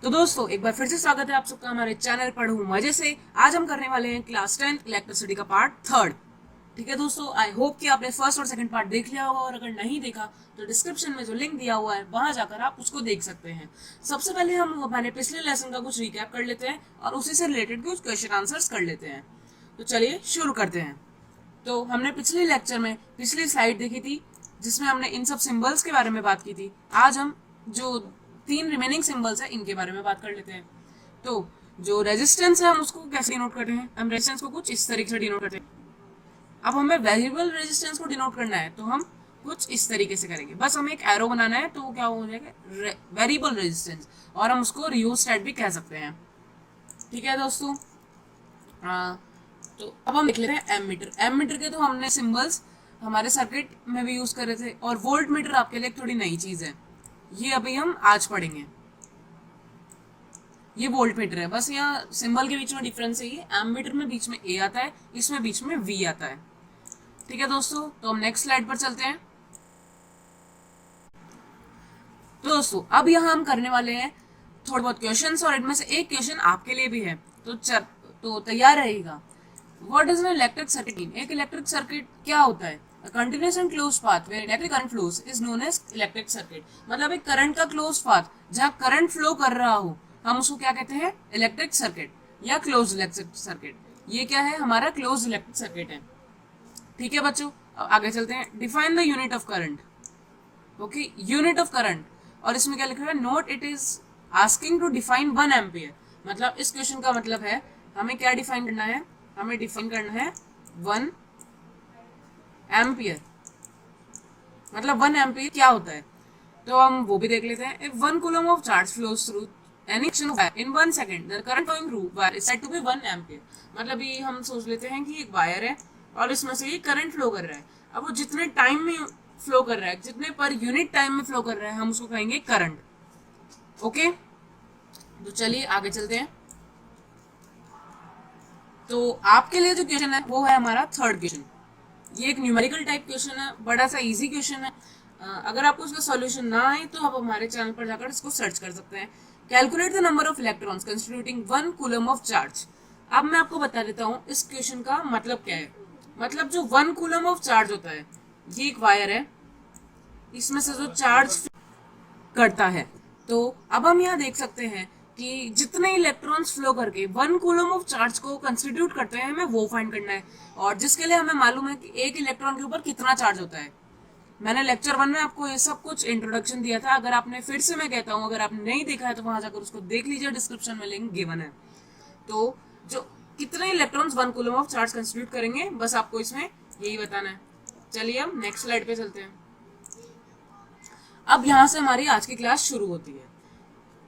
तो दोस्तों एक बार फिर से स्वागत है आप सबका हमारे चैनल पढ़ूं मजे से। आज हम करने वाले हैं क्लास 10 इलेक्ट्रिसिटी का पार्ट थर्ड। ठीक है दोस्तों, आई होप कि आपने फर्स्ट और सेकंड पार्ट देख लिया होगा, और अगर नहीं देखा तो डिस्क्रिप्शन में जो लिंक दिया हुआ है वहां जाकर आप उसको देख सकते हैं। सबसे पहले हम हमारे पिछले लेसन का कुछ रिकैप कर लेते हैं और उसी से रिलेटेड कुछ क्वेश्चन आंसर्स कर लेते हैं। तो चलिए शुरू करते हैं। तो हमने पिछले लेक्चर में पिछली स्लाइड देखी थी जिसमें हमने इन सब सिंबल्स के बारे में बात की थी। आज हम जो 3 रिमेनिंग सिंबल्स है इनके बारे में बात कर लेते हैं। तो जो रेजिस्टेंस है हम उसको कैसे डिनोट करते हैं? हम रेजिस्टेंस को कुछ इस तरीके से डिनोट करते हैं। अब हमें वेरिएबल रेजिस्टेंस को डिनोट करना है तो हम कुछ इस तरीके से करेंगे। बस हमें एक एरो बनाना है तो क्या हो जाएगा? वेरिएबल रेजिस्टेंस, और हम उसको रियोस्टेट भी कह सकते हैं। ठीक है दोस्तों, तो अब हम देख लेते हैं एमीटर। एमीटर के तो हमने सिंबल्स हमारे सर्किट में भी यूज कर रहे थे, और वोल्ट मीटर आपके लिए थोड़ी नई चीज है, ये अभी हम आज पढ़ेंगे। ये वोल्ट मीटर है, बस यहाँ सिंबल के बीच में डिफरेंस है। ये एमीटर में बीच में ए आता है, इसमें बीच में वी आता है। ठीक है दोस्तों, तो हम नेक्स्ट स्लाइड पर चलते हैं। तो दोस्तों अब यहाँ हम करने वाले हैं थोड़े बहुत क्वेश्चंस, और इनमें से एक क्वेश्चन आपके लिए भी है, तो तैयार रहेगा। What is an electric circuit? एक इलेक्ट्रिक सर्किट क्या होता है? A continuous and closed path where electric current flows is known as electric circuit। मतलब एक करंट का क्लोज पाथ जहाँ करंट फ्लो कर रहा हो, हम उसको क्या कहते हैं? इलेक्ट्रिक सर्किट या क्लोज इलेक्ट्रिक सर्किट। ये क्या है? हमारा क्लोज इलेक्ट्रिक सर्किट है। ठीक है बच्चों, अब आगे चलते हैं। Define the unit of current. Okay, unit of current, और इसमें क्या लिखा है? Note it is asking to define 1 ampere. मतलब इस क्वेश्चन का मतलब है हमें क्या डिफाइन करना है? हमें डिफाइन करना है 1 एम्पियर। मतलब 1 एम्पियर क्या होता है तो हम वो भी देख लेते हैं। If 1 coulomb of charge flows through any section of wire in 1 second the current flowing through wire is said to be 1 ampere. मतलब ये हम सोच लेते हैं कि एक वायर है और इसमें से ये करंट फ्लो कर रहा है। अब वो जितने टाइम में फ्लो कर रहा है, जितने पर यूनिट टाइम में फ्लो कर रहा है, हम उसको कहेंगे करंट। ओके, तो चलिए आगे चलते हैं। तो आपके लिए जो क्वेश्चन है वो है हमारा थर्ड क्वेश्चन। ये एक न्यूमेरिकल टाइप क्वेश्चन है, बड़ा सा इजी क्वेश्चन है। अगर आपको इसका सॉल्यूशन ना आए तो आप हमारे चैनल पर जाकर इसको सर्च कर सकते हैं। Calculate the number of electrons constituting 1 coulomb of charge. अब मैं आपको बता देता हूँ इस क्वेश्चन का मतलब क्या है। मतलब जो 1 कूलम ऑफ चार्ज होता है, ये एक वायर है, इसमें से जो चार्ज करता है, तो अब हम यहाँ देख सकते हैं कि जितने इलेक्ट्रॉन्स फ्लो करके 1 कूलम ऑफ चार्ज को कंस्टिट्यूट करते हैं, हमें वो फाइंड करना है। और जिसके लिए हमें मालूम है कि एक इलेक्ट्रॉन के ऊपर कितना चार्ज होता है। मैंने लेक्चर 1 में आपको ये सब कुछ इंट्रोडक्शन दिया था। अगर आपने, फिर से मैं कहता हूँ, अगर आपने नहीं देखा है तो वहां जाकर उसको देख लीजिए, डिस्क्रिप्शन में लिंक गिवन है। तो जो कितने electrons 1 coulomb of charge constitute करेंगे, बस आपको इसमें यही बताना है। चलिए हम नेक्स्ट स्लाइड पे चलते हैं। अब यहाँ से हमारी आज की क्लास शुरू होती है।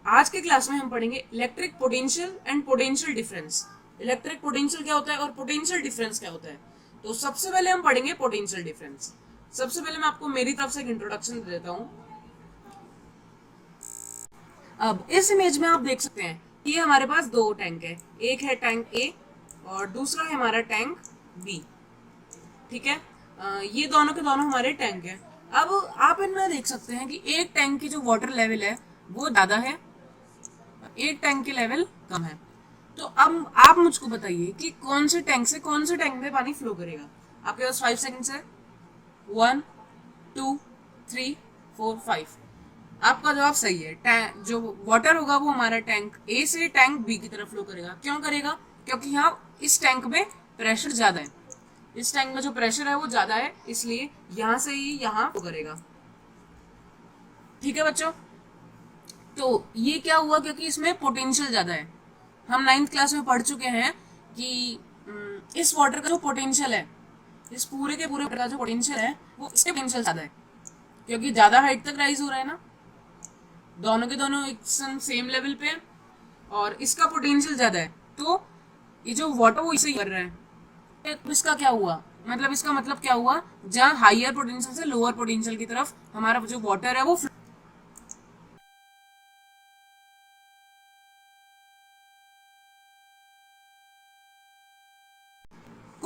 आज के क्लास में हम पढ़ेंगे electric potential and potential difference. Electric potential क्या होता है और पोटेंशियल डिफरेंस क्या होता है। तो सबसे पहले हम पढ़ेंगे पोटेंशियल डिफरेंस। सबसे पहले मैं आपको मेरी तरफ से एक इंट्रोडक्शन दे देता हूँ। अब इस इमेज में आप देख सकते हैं कि हमारे पास 2 टैंक है। एक है टैंक ए और दूसरा है हमारा टैंक बी। ठीक है, ये दोनों के दोनों हमारे टैंक है। अब आप इनमें देख सकते हैं कि एक टैंक की जो वाटर लेवल है वो ज्यादा है, एक टैंक की लेवल कम है। तो अब आप मुझको बताइए कि कौन से टैंक से कौन से टैंक में पानी फ्लो करेगा। आपके पास 5 सेकंड्स है। 1 2 3 4 5। आपका जवाब सही है। जो वाटर होगा वो हमारा टैंक ए से टैंक बी की तरफ फ्लो करेगा। क्यों करेगा? क्योंकि यहाँ इस टैंक में प्रेशर ज्यादा है। इस टैंक में जो प्रेशर है वो ज्यादा है, इसलिए यहाँ से ही यहाँ फ्लो करेगा। ठीक है बच्चों, तो ये क्या हुआ? क्योंकि इसमें पोटेंशियल ज्यादा है। हम 9th क्लास में पढ़ चुके हैं कि इस वाटर का जो पोटेंशियल है, इस पूरे के पूरे वाटर का जो पोटेंशियल है वो इसके पोटेंशियल ज्यादा है, क्योंकि ज्यादा हाइट तक राइज हो रहा है ना। दोनों के दोनों एक सेम लेवल पे है और इसका पोटेंशियल ज्यादा है, तो ये जो वाटर वो इसे कर रहा है। तो इसका क्या हुआ? मतलब इसका मतलब क्या हुआ? जहाँ हाइयर पोटेंशियल से लोअर पोटेंशियल की तरफ हमारा जो वाटर है वो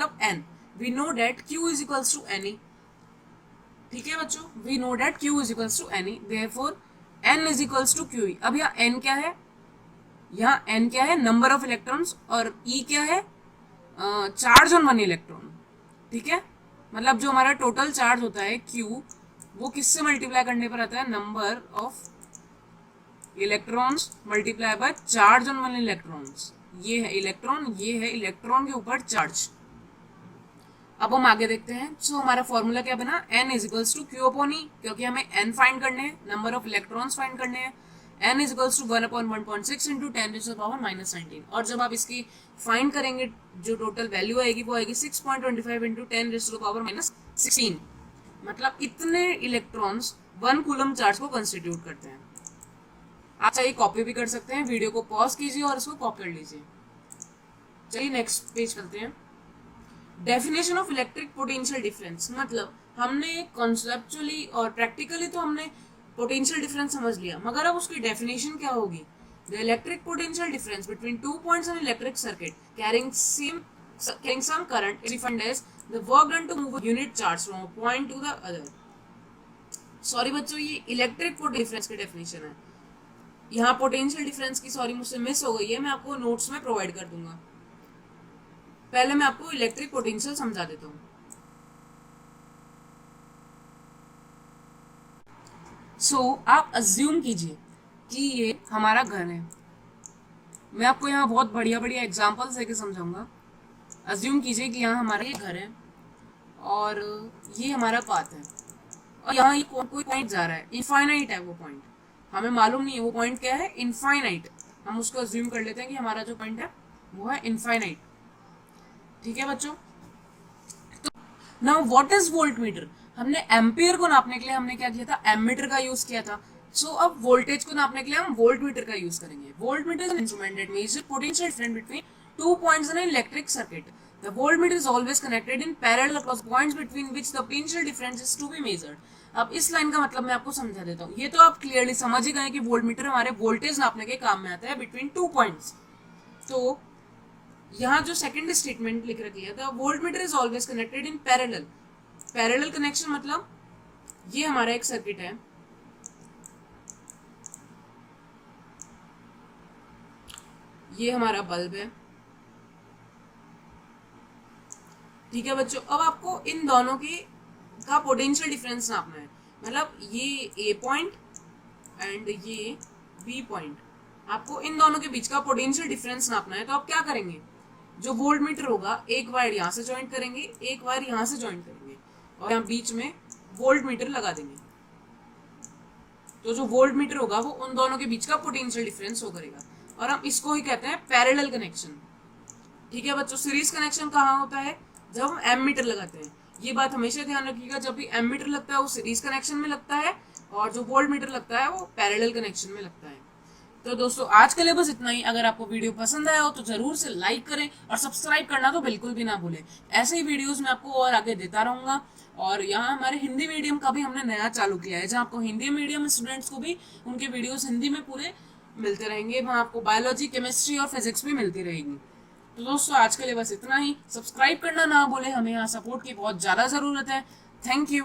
मतलब n, we know that q is equals to N E. ठीक है बच्चों, we know that q is equals to N E, therefore n is equals to q। अब यहाँ n क्या है, यहाँ n क्या है, नंबर ऑफ इलेक्ट्रॉन्स, और e क्या है, चार्ज ऑन वन इलेक्ट्रॉन। ठीक है, मतलब जो हमारा टोटल चार्ज होता है q, वो किससे मल्टीप्लाई करने पर आता है, number of electrons multiply by charge on one electrons. ये है इलेक्ट्रॉन, ये है इलेक्ट्रॉन के ऊपर चार्ज। अब हम आगे देखते हैं। सो हमारा फॉर्मूला क्या बना, n is equals to Q upon E, क्योंकि हमें n फाइंड करने हैं, नंबर ऑफ इलेक्ट्रॉन्स फाइंड करने हैं। n is equals to 1 upon 1.6 into 10 to the power -19। और जब आप इसकी फाइंड करेंगे, जो टोटल वैल्यू आएगी वो आएगी 6.25 इंटू 10 टू द पावर -16। मतलब इतने इलेक्ट्रॉन्स 1 कूलम चार्ज को कंस्टिट्यूट करते हैं। आप चाहिए कॉपी भी कर सकते हैं, वीडियो को पॉज कीजिए और इसको कॉपी कर लीजिए। चलिए नेक्स्ट पेज चलते हैं। Definition of electric potential difference, मतलब हमने कॉन्सेप्चुअली और प्रैक्टिकली तो हमने पोटेंशियल डिफरेंस समझ लिया, मगर अब उसकी डेफिनेशन क्या होगी। The electric potential difference between 2 points in electric circuit carrying some current is defined as the work done to move a unit charge from a point to the other। Sorry बच्चों, ये electric potential difference की definition है। यहाँ potential difference की sorry मुझसे miss हो गई है, मैं आपको नोट्स में प्रोवाइड कर दूंगा। पहले मैं आपको इलेक्ट्रिक पोटेंशियल समझा देता हूँ। सो आप अज्यूम कीजिए कि ये हमारा घर है। मैं आपको यहाँ बहुत बढ़िया बढ़िया एग्जाम्पल्स देके समझाऊंगा। अज्यूम कीजिए कि यहाँ हमारा ये घर है और ये हमारा पाथ है और यहाँ ये कोई पॉइंट जा रहा है, इनफाइनाइट है वो पॉइंट, हमें मालूम नहीं है वो पॉइंट क्या है, इनफाइनाइट। हम उसको अज्यूम कर लेते हैं कि हमारा जो पॉइंट है वो है इनफाइनाइट। ठीक है बच्चों। तो now what is volt meter? हमने एम्पियर को नापने के लिए हमने क्या किया था, एमीटर का यूज किया था। सो अब वोल्टेज को नापने के लिए हम वोल्ट मीटर का यूज करेंगे। Volt meter is an instrument that measures potential difference between two points in an electric circuit. The voltmeter is always connected in parallel across points between which the potential difference is to be measured. अब इस line का मतलब मैं आपको समझा देता हूँ। ये तो आप क्लियरली समझ ही गए कि वोल्टमीटर हमारे वोल्टेज नापने के काम में आता है बिटवीन टू पॉइंट्स। तो यहाँ जो सेकंड स्टेटमेंट लिख रखी है, the voltmeter is always connected in parallel. Parallel connection मतलब ये हमारा एक सर्किट है, ये हमारा बल्ब है। ठीक है बच्चों। अब आपको इन दोनों की का पोटेंशियल डिफरेंस नापना है, मतलब ये ए पॉइंट एंड ये बी पॉइंट, आपको इन दोनों के बीच का पोटेंशियल डिफरेंस नापना है। तो आप क्या करेंगे, जो वोल्ट मीटर होगा एक वायर यहाँ से ज्वाइंट करेंगे, एक वायर यहाँ से ज्वाइंट करेंगे और यहाँ बीच में वोल्ट मीटर लगा देंगे। तो जो वोल्ट मीटर होगा वो उन दोनों के बीच का पोटेंशियल डिफरेंस शो करेगा और हम इसको ही कहते हैं पैरेलल कनेक्शन। ठीक है बच्चों। सीरीज कनेक्शन कहाँ होता है, जब हम एम मीटर लगाते हैं। ये बात हमेशा ध्यान रखिएगा, जब भी एम मीटर लगता है वो सीरीज कनेक्शन में लगता है और जो वोल्ट मीटर लगता है वो पैरेलल कनेक्शन में लगता है। तो दोस्तों आज के लिए बस इतना ही। अगर आपको वीडियो पसंद आया हो तो जरूर से लाइक करें और सब्सक्राइब करना तो बिल्कुल भी ना भूलें। ऐसे ही वीडियोस मैं आपको और आगे देता रहूंगा। और यहाँ हमारे हिंदी मीडियम का भी हमने नया चालू किया है, जहाँ आपको हिंदी मीडियम स्टूडेंट्स को भी उनके वीडियोस हिंदी में पूरे मिलते रहेंगे। वहाँ आपको बायोलॉजी, केमिस्ट्री और फिजिक्स भी मिलती रहेगी। तो दोस्तों आज के लिए बस इतना ही। सब्सक्राइब करना ना भूलें, हमें यहाँ सपोर्ट की बहुत ज़्यादा ज़रूरत है। Thank you.